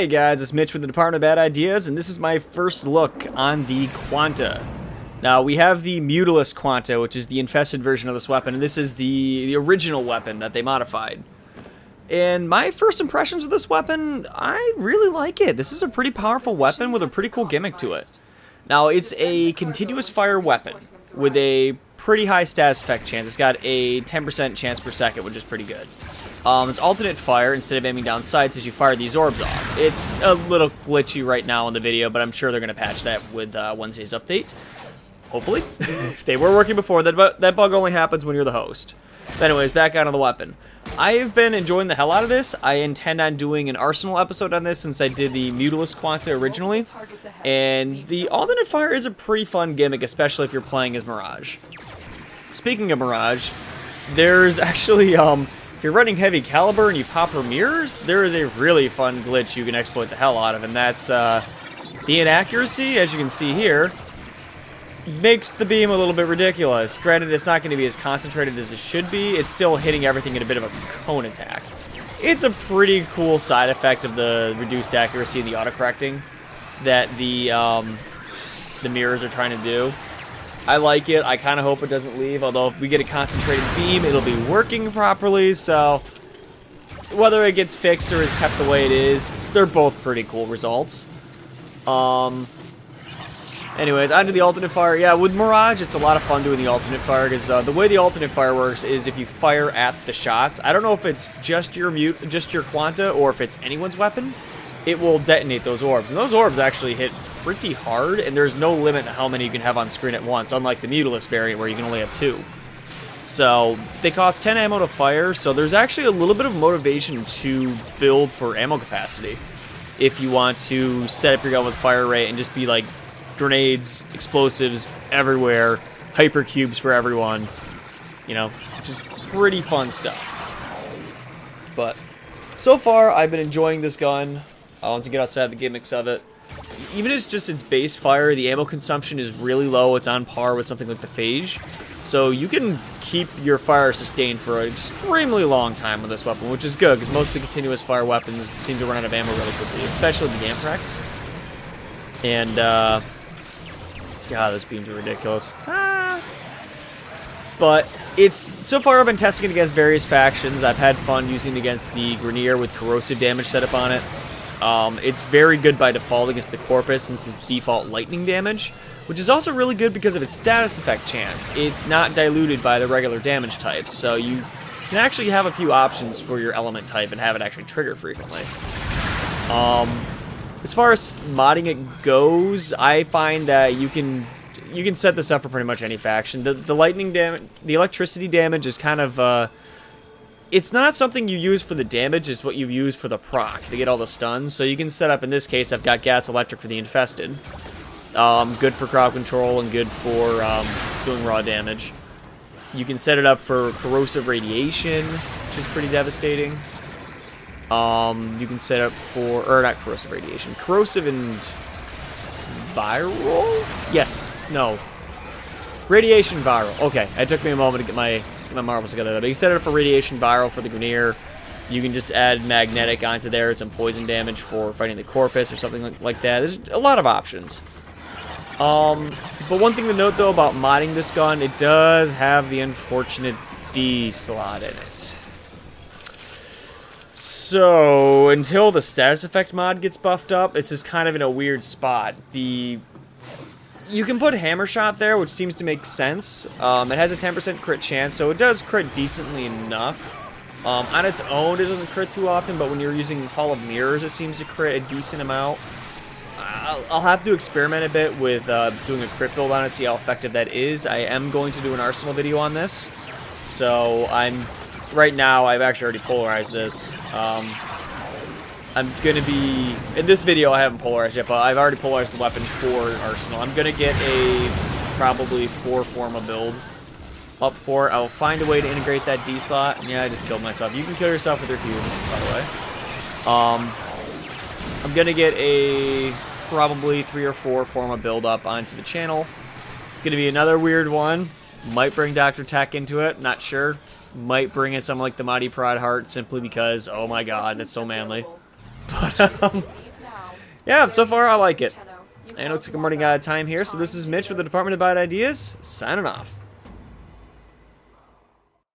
Hey guys, it's Mitch with the Department of Bad Ideas, and this is my first look on the Quanta. Now, we have the Mutilus Quanta, which is the infested version of this weapon, and this is the original weapon that they modified. And my first impressions of this weapon, I really like it. This is a pretty powerful weapon with a pretty cool gimmick to it. Now, it's a continuous fire weapon with a pretty high status effect chance. It's got a 10% chance per second, which is pretty good. It's alternate fire instead of aiming down sights as you fire these orbs off. It's a little glitchy right now in the video, but I'm sure they're going to patch that with Wednesday's update. Hopefully. They were working before. That bug only happens when you're the host. But anyways, back onto the weapon. I have been enjoying the hell out of this. I intend on doing an Arsenal episode on this since I did the Mutilus Quanta originally. And the alternate fire is a pretty fun gimmick, especially if you're playing as Mirage. Speaking of Mirage, there's actually, if you're running heavy caliber and you pop her mirrors, there is a really fun glitch you can exploit the hell out of, and that's the inaccuracy, as you can see here, makes the beam a little bit ridiculous. Granted, it's not going to be as concentrated as it should be. It's still hitting everything in a bit of a cone attack. It's a pretty cool side effect of the reduced accuracy and the autocorrecting that the mirrors are trying to do. I like it. I kind of hope it doesn't leave, although if we get a concentrated beam, it'll be working properly, so whether it gets fixed or is kept the way it is, they're both pretty cool results. Anyways, onto the alternate fire. Yeah, with Mirage, it's a lot of fun doing the alternate fire, because the way the alternate fire works is if you fire at the shots, I don't know if it's just your Quanta or if it's anyone's weapon, it will detonate those orbs. And those orbs actually hit pretty hard, and there's no limit to how many you can have on screen at once, unlike the Mutilus variant where you can only have 2. So, they cost 10 ammo to fire, so there's actually a little bit of motivation to build for ammo capacity. If you want to set up your gun with fire rate and just be like grenades, explosives everywhere, hypercubes for everyone, you know, just pretty fun stuff. But so far, I've been enjoying this gun. Once you get outside the gimmicks of it, even as just its base fire, the ammo consumption is really low. It's on par with something like the Phage. So you can keep your fire sustained for an extremely long time with this weapon, which is good, because most of the continuous fire weapons seem to run out of ammo really quickly, especially the Amprex. And, God, those beams are ridiculous. But so far I've been testing it against various factions. I've had fun using it against the Grenier with corrosive damage set up on it. It's very good by default against the Corpus since it's default lightning damage, which is also really good because of its status effect chance. It's not diluted by the regular damage types, so you can actually have a few options for your element type and have it actually trigger frequently. As far as modding it goes, I find that you can set this up for pretty much any faction. The lightning damage, the electricity damage is kind of it's not something you use for the damage, it's what you use for the proc to get all the stuns. So you can set up, in this case, I've got Gas Electric for the Infested. Good for crowd control and good for doing raw damage. You can set it up for Corrosive Radiation, which is pretty devastating. You can set up for, or not Corrosive Radiation, Corrosive and Viral? Yes, no. Radiation Viral. Okay, it took me a moment to get my marbles together. But you set it up for Radiation Viral for the Grenier. You can just add Magnetic onto there. It's some poison damage for fighting the Corpus or something like that. There's a lot of options. But one thing to note, though, about modding this gun, it does have the unfortunate D slot in it. So, until the status effect mod gets buffed up, it's just kind of in a weird spot. You can put Hammer Shot there, which seems to make sense. It has a 10% crit chance, so it does crit decently enough. On its own, it doesn't crit too often, but when you're using Hall of Mirrors, it seems to crit a decent amount. I'll have to experiment a bit with doing a crit build on it, see how effective that is. I am going to do an Arsenal video on this. So, right now, I've actually already polarized this. I'm going to be, in this video I haven't polarized yet, but I've already polarized the weapon for Arsenal. I'm going to get a probably pre-forma build up for it. I'll find a way to integrate that D slot. Yeah, I just killed myself. You can kill yourself with your cubes, by the way. I'm going to get a probably 3 or 4 forma build up onto the channel. It's going to be another weird one. Might bring Dr. Tech into it, not sure. Might bring in something like the Mighty Prod Heart simply because, oh my god, that's so manly. But, Yeah, so far I like it. And it looks like I'm running out of time here, so this is Mitch with the Department of Bad Ideas, signing off.